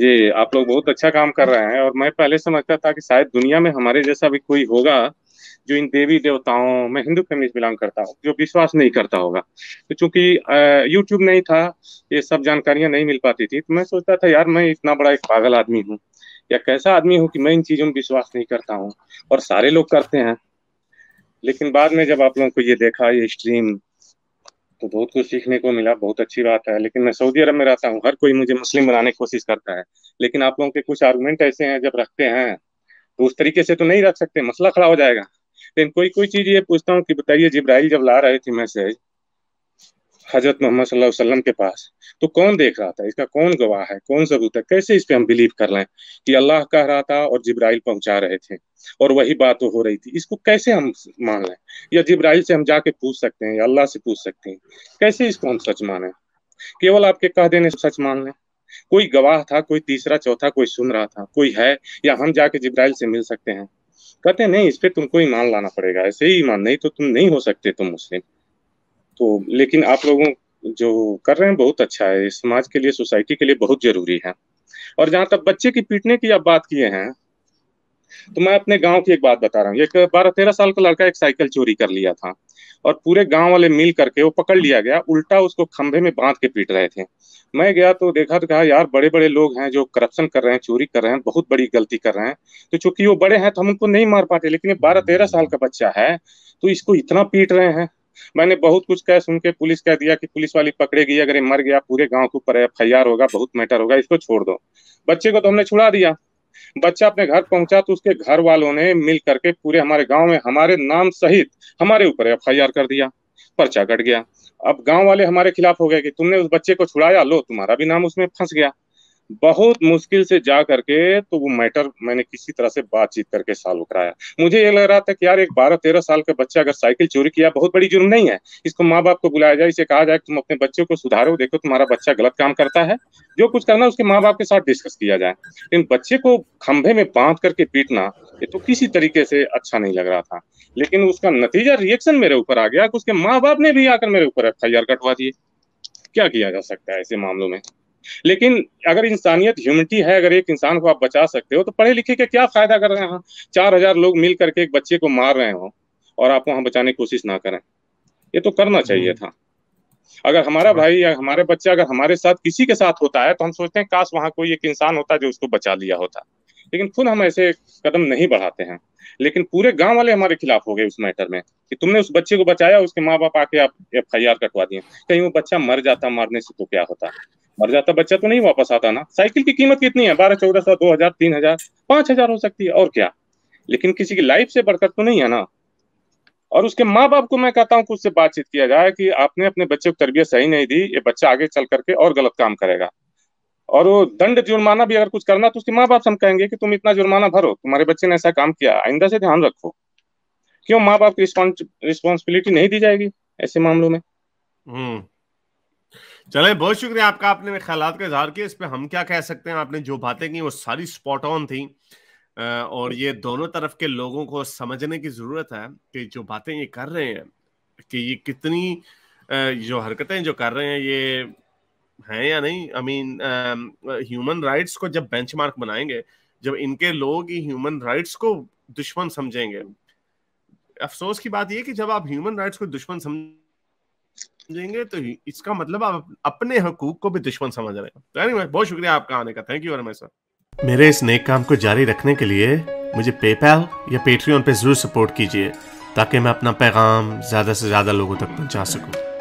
जी, आप लोग बहुत अच्छा काम कर रहे हैं और मैं पहले समझता था कि शायद दुनिया में हमारे जैसा भी कोई होगा जो इन देवी देवताओं, मैं हिंदू फैमिली से बिलोंग करता हूँ, जो विश्वास नहीं करता होगा। तो चूंकि यूट्यूब नहीं था, ये सब जानकारियां नहीं मिल पाती थी, तो मैं सोचता था यार मैं इतना बड़ा एक पागल आदमी हूँ या कैसा आदमी हूँ कि मैं इन चीजों में विश्वास नहीं करता हूँ और सारे लोग करते हैं। लेकिन बाद में जब आप लोगों को ये देखा, ये स्ट्रीम, तो बहुत कुछ सीखने को मिला। बहुत अच्छी बात है। लेकिन मैं सऊदी अरब में रहता हूँ, हर कोई मुझे मुस्लिम बनाने की कोशिश करता है। लेकिन आप लोगों के कुछ आर्गुमेंट ऐसे हैं, जब रखते हैं तो उस तरीके से तो नहीं रख सकते, मसला खड़ा हो जाएगा। लेकिन कोई कोई चीज ये पूछता हूँ कि बताइए, जिब्राइल जब ला रहे थे मैसेज हजरत मोहम्मद सल्लल्लाहु अलैहि वसल्लम के पास, तो कौन देख रहा था? इसका कौन गवाह है? कौन सबूत है? कैसे इस पे हम बिलीव कर लें कि अल्लाह कह रहा था और जिब्राइल पहुंचा रहे थे और वही बात तो हो रही थी? इसको कैसे हम मान लें? या जिब्राइल से हम जाके पूछ सकते हैं या अल्लाह से पूछ सकते हैं? कैसे इसको हम सच माने? केवल आपके कह देने से सच मान लें? कोई गवाह था, कोई तीसरा चौथा कोई सुन रहा था, कोई है? या हम जाके जिब्राइल से मिल सकते हैं? कहते हैं नहीं, इस पे तुमको ईमान लाना पड़ेगा, ऐसे ही ईमान, नहीं तो तुम नहीं हो सकते तुम मुस्लिम। तो लेकिन आप लोगों जो कर रहे हैं बहुत अच्छा है, समाज के लिए, सोसाइटी के लिए बहुत जरूरी है। और जहां तक बच्चे की पीटने की आप बात किए हैं, तो मैं अपने गांव की एक बात बता रहा हूँ। एक 12-13 साल का लड़का एक साइकिल चोरी कर लिया था और पूरे गांव वाले मिल करके वो पकड़ लिया गया, उल्टा उसको खंभे में बांध के पीट रहे थे। मैं गया तो देखा, तो कहा यार बड़े बड़े लोग हैं जो करप्शन कर रहे हैं, चोरी कर रहे हैं, बहुत बड़ी गलती कर रहे हैं, तो चूंकि वो बड़े हैं तो हम उनको नहीं मार पाते, लेकिन ये 12-13 साल का बच्चा है तो इसको इतना पीट रहे हैं। मैंने बहुत कुछ कह सुन के पुलिस कह दिया कि पुलिस वाली पकड़ेगी, अगर ये मर गया पूरे गांव के ऊपर एफआईआर होगा, बहुत मैटर होगा, इसको छोड़ दो। बच्चे को तो हमने छुड़ा दिया। बच्चा अपने घर पहुंचा तो उसके घर वालों ने मिल करके पूरे हमारे गांव में हमारे नाम सहित हमारे ऊपर एफआईआर कर दिया, पर्चा कट गया। अब गांव वाले हमारे खिलाफ हो गए कि तुमने उस बच्चे को छुड़ाया, लो तुम्हारा भी नाम उसमें फंस गया। बहुत मुश्किल से जा करके तो वो मैटर मैंने किसी तरह से बातचीत करके सॉल्व कराया। मुझे ये लग रहा था कि यार एक 12-13 साल का बच्चा अगर साइकिल चोरी किया, बहुत बड़ी जुर्म नहीं है, इसको माँ बाप को बुलाया जाए, इसे कहा जाए कि तुम अपने बच्चे को सुधारो, देखो तुम्हारा बच्चा गलत काम करता है, जो कुछ करना उसके माँ बाप के साथ डिस्कस किया जाए। लेकिन बच्चे को खंभे में बांध करके पीटना, ये तो किसी तरीके से अच्छा नहीं लग रहा था। लेकिन उसका नतीजा, रिएक्शन मेरे ऊपर आ गया कि उसके माँ बाप ने भी आकर मेरे ऊपर एफआईआर कटवा दिए। क्या किया जा सकता है ऐसे मामलों में? लेकिन अगर इंसानियत, ह्यूमिनिटी है, अगर एक इंसान को आप बचा सकते हो, तो पढ़े लिखे के क्या फायदा कर रहे हैं? 4,000 लोग मिल करके एक बच्चे को मार रहे हो और आप वहां बचाने की कोशिश ना करें। ये तो करना चाहिए था। अगर हमारा समझ भाई या हमारे बच्चा अगर हमारे साथ किसी के साथ होता है तो हम सोचते हैं काश वहां कोई एक इंसान होता जो उसको बचा लिया होता। लेकिन खुद हम ऐसे कदम नहीं बढ़ाते हैं। लेकिन पूरे गांव वाले हमारे खिलाफ हो गए उस मैटर में कि तुमने उस बच्चे को बचाया, उसके माँ बाप आके आप एफआईआर कटवा दिए। कहीं वो बच्चा मर जाता, मारने से तो क्या होता? मर जाता बच्चा तो नहीं वापस आता ना। साइकिल की कीमत कितनी है? 1200-1400, 2000, 3000, 5000 हो सकती है, और क्या? लेकिन किसी की लाइफ से बढ़कर तो नहीं है ना। और उसके माँ बाप को मैं कहता हूँ कि उससे बातचीत किया जाए कि आपने अपने बच्चे को तरबियत सही नहीं दी, ये बच्चा आगे चल करके और गलत काम करेगा। और वो दंड जुर्माना भी अगर कुछ करना तो उसके माँ बाप से हम कहेंगे कि तुम इतना जुर्माना भरो, तुम्हारे बच्चे ने ऐसा काम किया, आइंदा से ध्यान रखो। क्यों माँ बाप की रिस्पॉन्सिबिलिटी नहीं दी जाएगी ऐसे मामलों में? हम्म। चले, बहुत शुक्रिया आपका, आपने मेरे ख्यालात का इजहार किया। इस पे हम क्या कह सकते हैं? आपने जो बातें की वो सारी स्पॉट ऑन थी। और ये दोनों तरफ के लोगों को समझने की जरूरत है कि जो बातें ये कर रहे हैं, कि ये कितनी जो हरकतें जो कर रहे हैं ये हैं या नहीं। आई मीन ह्यूमन राइट्स को जब बेंचमार्क बनाएंगे, जब इनके लोग ही ह्यूमन राइट्स को दुश्मन समझेंगे। अफसोस की बात यह कि जब आप ह्यूमन राइट्स को दुश्मन समझेंगे तो इसका मतलब आप अपने हकूक को भी दुश्मन समझ रहे हैं। तो anyway, बहुत शुक्रिया आपका आने का। Thank you very much sir. मेरे इस नेक काम को जारी रखने के लिए मुझे पेपैल या पेट्रियन पे जरूर सपोर्ट कीजिए, ताकि मैं अपना पैगाम ज्यादा से ज्यादा लोगों तक पहुंचा सकूं।